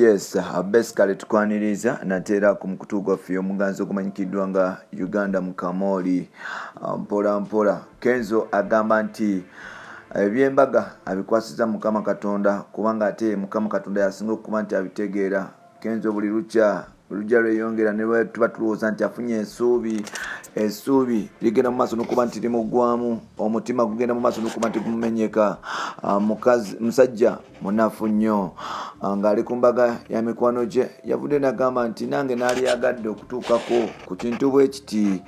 Yes, basically tukwaniriza natera ku mukutu gwaffe omuganzi okumanyikiddwa nga Uganda Mukamoli. Mpola mpola Kenzo agamba nti ebyembaga abikwasiza Mukama Katonda kubanga ate Mukama Katonda yasinga okuba nti abitegeera. Kenzo buli lujja lweyongera ne bwe tuba tulowooza nti afunye essuubi ligenda mu maaso n'okuba nti limugwamu, omutima gugenda mu maaso n'okuba nti gumumenyeka. Musajja munafu nnyo ng'ali ku mbaga ya mikwano gye yavudde n'agamba nti nange naali yagadde okutuukako ku kintu bwe kiti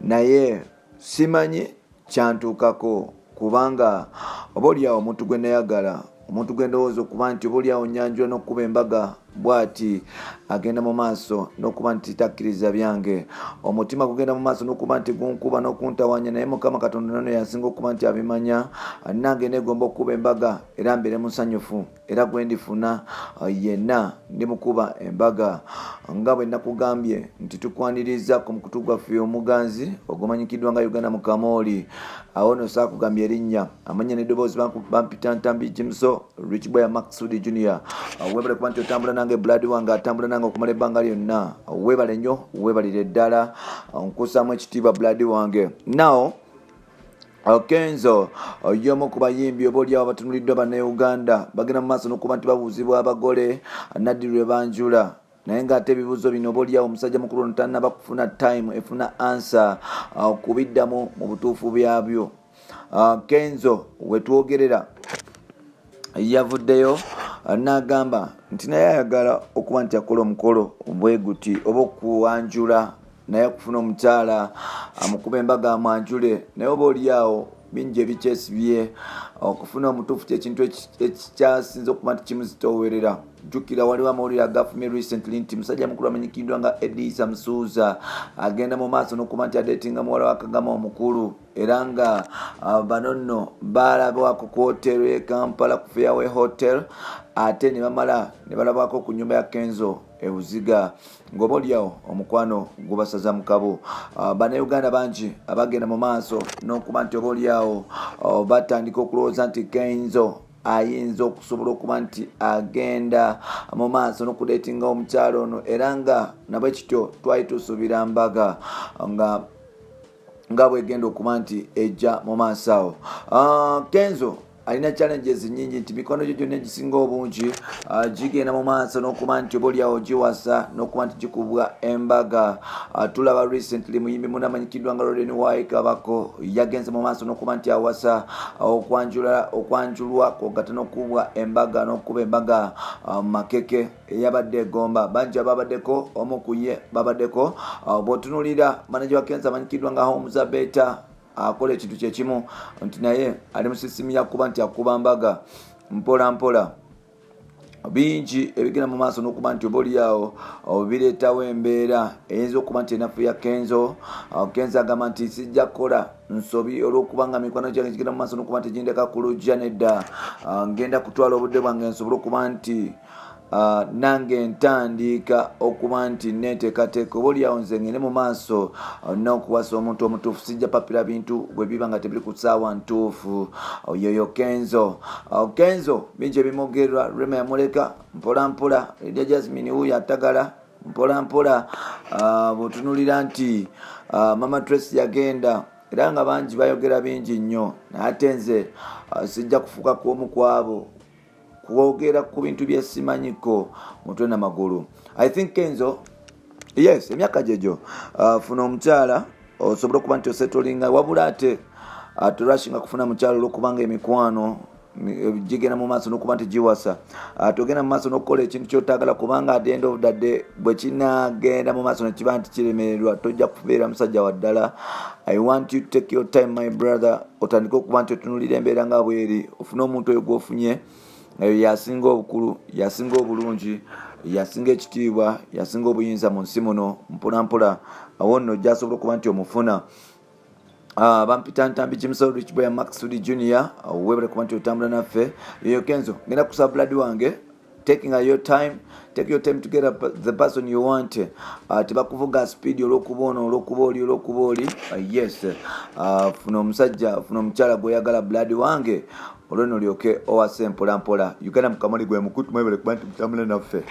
naye simanyi kyantuukako kubanga oba oliawo omuntu gwe nayagala, omuntu gwe ndowooza okuba nti oba oliawo nyanjula n'okkuba embaga bw'ati agenda mu maaso n'okuba nti takkiriza byange, omutima gugenda mu maaso n'okuba nti gunkuba n'okuntawanya, naye Mukama Katonda nano yasinga okuba nti abimanya. Nange neegomba okkuba embaga era mbeere musanyufu era gwe ndifuna yenna ndimukuba embaga nga bwe nakugambye nti tukwaniriza ku mukutu gwaffe omuganzi ogumanyikiddwa nga Uganda Mukamoli. Awo no saakugambye erinnya amanya n'eddoboozi bampita Ntambi Jimso Rich Boy Maxudi Junior. Webale kuba nti otambula nange Blood wange atambula nange okumala ebbanga lyonna. Webale nnyo, webalire ddala, nkussaamu ekitiibwa Blood wange. Now Kenzo y'omu ku bayimbi oba oliawo abatunuliddwa bannayuganda bagenda mu maaso n'okuba nti babuuzibwa abagole naddirwe banjula, naye ng'ate ebibuuzo bino oba oliawo omusajja mukulu ono tannaba kufuna time efuna answer kubiddamu mu butuufu byabyo. Kenzo wetwogerera yavuddeyo n'agamba nti naye ayagala okuba nti akola omukolo bwe guti oba okuwanjula naye okufuna omukyala amukuba embaga amwanjule, naye oba oliawo bingi ebikyesibye okufuna omutuufu kyekintu ekikyasinza okuba nti kimuzitoowerera. Jjukira waliwo amawulire agafumye recently nti musajja mukulu amanyikiddwa nga Edisa Musuuza agenda mu maaso n'okuba nti adeetinga muwala wa Kagama omukulu era nga bano nno baalabwako ku hotel y'e Kampala ku Fairway Hotel ate ne bamala ne balabwako ku nnyumba ya Kenzo Ebuziga ng'oba oliawo omukwano gubasaza mu kabo. Bannayuganda bangi abagenda mu maaso n'okuba nti oba oliawo batandika okulowooza nti Kenzo ayinza okusobola okuba nti agenda mu maaso n'okudeetinga omukyalo ono era nga nabwe kityo twali tusuubira mbaga nga bwegenda okuba nti ejja mu maaso awo. Kenzo alina challenges nyingi nti mikono gye gyonna egisinga obungi gigenda mu maaso n'okuba nti oba oliawo giwasa n'okuba nti gikubwa embaga. Tulaba recently muyimbi munamanyikiddwa nga Roden Wai Kabako yagenze mu maaso n'okuba nti awasa okwanjulwa kwogata n'okubwa embaga n'okuba embaga makeke eyabadde egomba. Bangi ababaddeko omu ku ye babaddeko bw'otunuulira manager wa Kenzo amanyikiddwa nga Homes Abeta akola ekintu kyekimu nti naye ali musisimi yakuba nti akuba mbaga mpola mpola. Bingi ebigenda mu maaso n'okuba nti oba oliawo bireetawo embeera eyinza okuba nti enafu ya Kenzo. Kenzo agamba nti sijja kukola nsobi olw'okuba nga mikwano gyange gigenda mu maaso n'okuba nti gindeka ku lujja nedda, ngenda kutwala obudde bwange nsobole okuba nti nange ntandika okuba nti neteekateeka oba oliawo nze ngende mu maaso n'okuwasa omuntu omutuufu, sijja papira bintu bwe biba nga tebiri ku ssaawa ntuufu. Yoyo Kenzo. Kenzo bingi ebimwogererwa Rema yamuleka mpola mpola, Lydia Jasmine wuyo atagala mpola mpola. Bw'otunuulira nti Mama Tracy yagenda era nga bangi bayogera bingi nnyo, naye ate nze sijja kufuuka ku omu ku abo kwogera ku bintu bye simanyiko mutwe n'amagulu. I think Kenzo, yes, emyaka gyegyo funa omukyala osobola okuba nti osetolinga, wabula ate turashinga kufuna mukyala olw'okubanga emikwano gigenda mu maaso n'okuba nti giwasa. Togenda mu maaso n'okukola ekintu ky'otaagala kubanga at the end of the day bwe kinaagenda mu maaso ne kiba nti kiremererwa tojja kubeera musajja wa ddala. I want you to take your time my brother, otandike okuba nti otunuulira embeera nga bweri, ofune omuntu oyo gw'ofunye yasinga obukulu, yasinga obulungi, yasinga ekitiibwa, yasinga obuyinza mu nsi muno mpola mpola. Awo nno gy'asobola okuba nti omufuna. Bampita Ntambi Jimso Rich Boy Maxudi Junior. Webale kuba nti otambula naffe. Yoyo Kenzo genda kusaba Blood wange. Taking your time, take your time to get the person you want. Tebakuvuga speed olw'okuba oli. Yes, funa omusajja, funa omukyala gw'oyagala Blood wange olwo nolyoke owase mpola mpola. Uganda Mukamoli gwe mukutu mwebale kuba nti mutambula naffe.